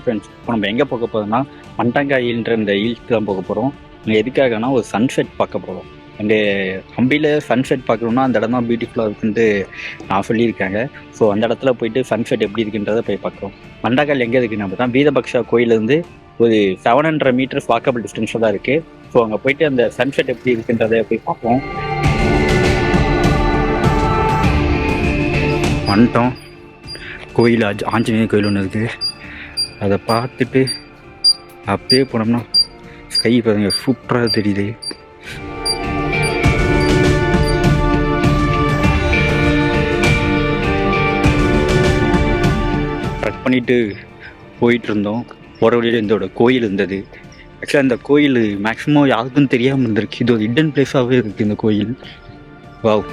Friends, இப்போ நம்ம எங்கே போக போகிறோம்னா மண்டங்கா ஹில்ன்ற இந்த ஹில்ஸ்க்கு தான் போக போகிறோம். இங்கே எதுக்காகனா ஒரு சன்செட் பார்க்க போகிறோம். அங்கே ஹம்பியில் சன்செட் பார்க்கணுன்னா அந்த இடம் தான் பியூட்டிஃபுல்லாக இருக்குன்ட்டு நான் சொல்லியிருக்காங்க. ஸோ அந்த இடத்துல போயிட்டு சன்செட் எப்படி இருக்குன்றதை போய் பார்க்குறோம். மண்டங்கால் எங்கே இருக்குன்னு நம்ம தான் வீரபக்ஷா கோயிலேருந்து ஒரு 700 மீட்டர்ஸ் வாக்கபிள் டிஸ்டன்ஸில் தான் இருக்குது. ஸோ அங்கே போயிட்டு அந்த சன்செட் எப்படி இருக்குன்றதை போய் பார்ப்போம். வந்துட்டோம். கோயில் ஆஞ்சநேயர் கோயில் ஒன்று இருக்குது. அதை பார்த்துட்டு அப்படியே போனோம்னா ஸ்கை பாருங்க சூப்பராக தெரியுது. ட்ரெக் பண்ணிட்டு போயிட்டு இருந்தோம். போகிற வழியில் இதோட கோயில் இருந்தது. ஆக்சுவலாக இந்த கோயில் மேக்ஸிமம் யாருக்கும் தெரியாமல் இருந்திருக்கு. இது ஒரு ஹிடன் பிளேஸாகவே இருக்குது இந்த கோயில். வாவ்,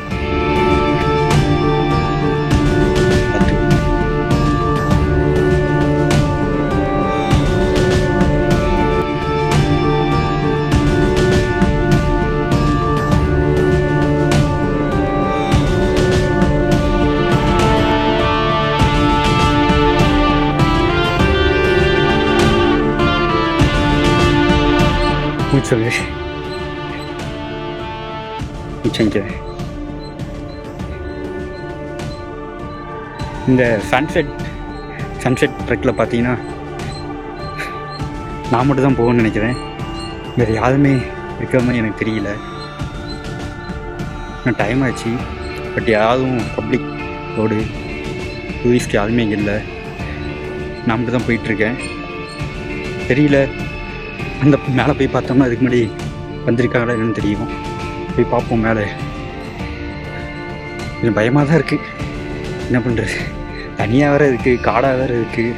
இந்த சன்செட் ட்ரெக்கில் பார்த்தீங்கன்னா நான் மட்டும் தான் போகணும்னு நினைக்கிறேன். வேறு யாருமே இருக்கிற மாதிரி எனக்கு தெரியல. நான் டைம் ஆச்சு, பட் யாரும் பப்ளிக் ரோடு டூரிஸ்ட் யாருமே இங்கே இல்லை. நான் மட்டும் தான் போயிட்டுருக்கேன். தெரியல, அந்த மேலே போய் பார்த்தோம்னா அதுக்கு முன்னாடி வந்திருக்காங்களா என்னன்னு தெரியும். போய் பார்ப்போம். மேலே கொஞ்சம் பயமாக தான் இருக்குது. என்ன பண்ணுறது, தனியாக வேறு இருக்குது, காடாக வேறு இருக்குது.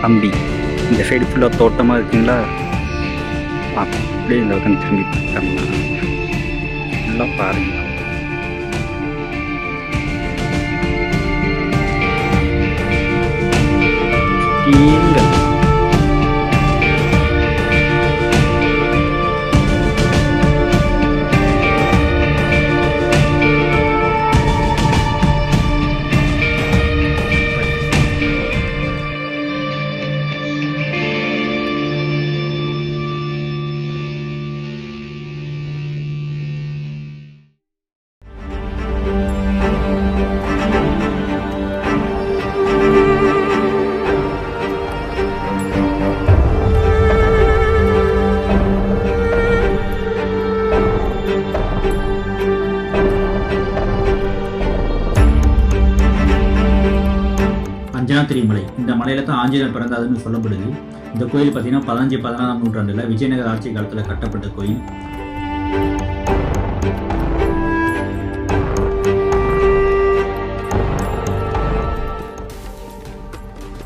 ஹம்பி இந்த சைடு ஃபுல்லாக தோட்டமாக இருக்குங்களா. அப்படியே இந்த பக்கம் திரும்பி பார்த்தோம்னா ஃபுல்லாக பாருங்க. அஞ்சனாத்திரி மலை, இந்த மலையில தான் ஆஞ்சநேயர் பிறந்தாதுன்னு சொல்லப்படுது. இந்த கோயில் பார்த்தீங்கன்னா 15-16ஆம் நூற்றாண்டில் விஜயநகர ஆட்சி காலத்தில் கட்டப்பட்ட கோயில்.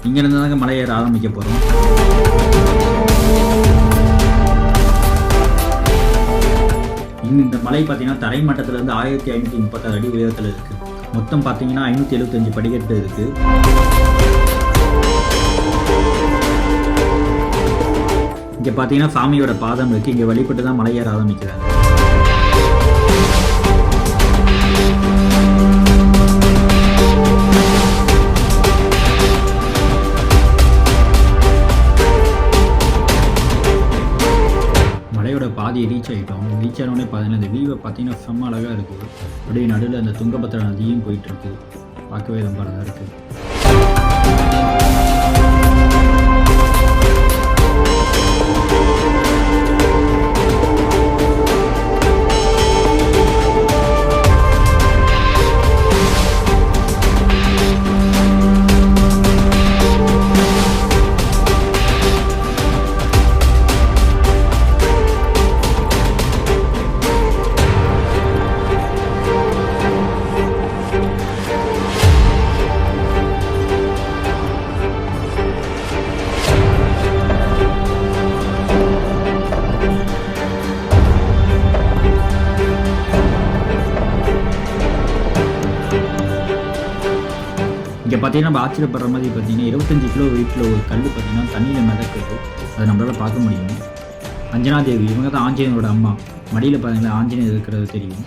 இங்கிருந்து தாங்க மலை ஏற ஆரம்பிக்க போகிறோம். இந்த மலை பார்த்தீங்கன்னா தரை மட்டத்திலிருந்து 1536 அடி உயரத்தில் இருக்குது. மொத்தம் பார்த்தீங்கன்னா 575 படிக்கட்டு இருக்குது. இங்கே பார்த்தீங்கன்னா சாமியோட பாதம் இருக்குது. இங்கே வழிபட்டு தான் மலையேற ஆரம்பிக்கிறாங்க. மலையோட பாதி ரீச் ஆகிட்டோம். ரீச் ஆனோடனே பார்த்தீங்கன்னா இந்த வியூவை பார்த்தீங்கன்னா செம்ம அழகாக இருக்குது. அப்படியே நடுவில் அந்த துங்கபத்ரா நதியும் போயிட்டுருக்கு. பார்க்கவே ரொம்ப அழகாக இருக்குது. இங்கே பார்த்தீங்கன்னா நம்ம ஆச்சரியப்படுற மாதிரி பார்த்தீங்கன்னா 25 கிலோ வெயிட்டில் ஒரு கல் பார்த்தீங்கன்னா தண்ணியில் மிதக்குது. அதை நம்மளால் பார்க்க முடியும். அஞ்சனா தேவி இவங்க தான் ஆஞ்சநேயரோட அம்மா. மடியில் பார்த்தீங்கன்னா ஆஞ்சநேயர் இருக்கிறது தெரியும்.